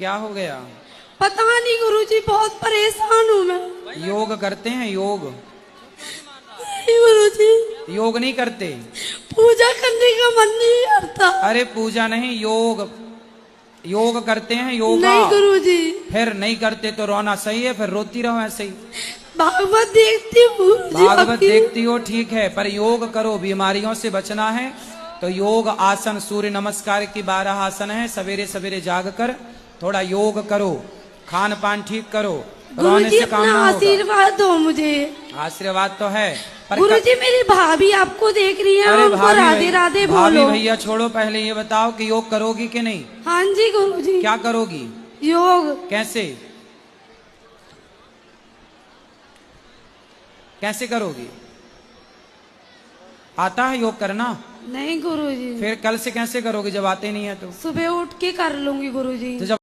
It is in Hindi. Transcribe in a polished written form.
क्या हो गया? पता नहीं गुरुजी, बहुत परेशान हूँ मैं। योग करते हैं? योग नहीं गुरुजी, योग नहीं करते? पूजा करने का मन नहीं करता। अरे पूजा नहीं, योग योग करते हैं, योगा। नहीं गुरुजी। फिर नहीं करते तो रोना सही है, फिर रोती रहो ऐसे ही। भागवत देखती हूँ गुरुजी, भागवत आपकी। देखती हो, ठीक है, पर योग करो। बीमारियों से बचना है तो योग आसन, सूर्य नमस्कार की 12 आसन है। सवेरे सवेरे जाग कर थोड़ा योग करो, खान पान ठीक करो, रोने गुरुजी से काम अपना ना होगा। आशीर्वाद दो मुझे। आशीर्वाद तो है पर गुरुजी मेरी भाभी आपको देख रही है, अरे उनको राधे राधे भाभी बोलो। भैया छोड़ो, पहले ये बताओ कि योग करोगी कि नहीं? हाँ जी गुरुजी। क्या करोगी? योग। कैसे कैसे करोगी? आता है योग करना? नहीं गुरुजी। फिर कल से कैसे करोगी जब आते नहीं है तो? सुबह उठ के कर लूंगी गुरुजी। तो जब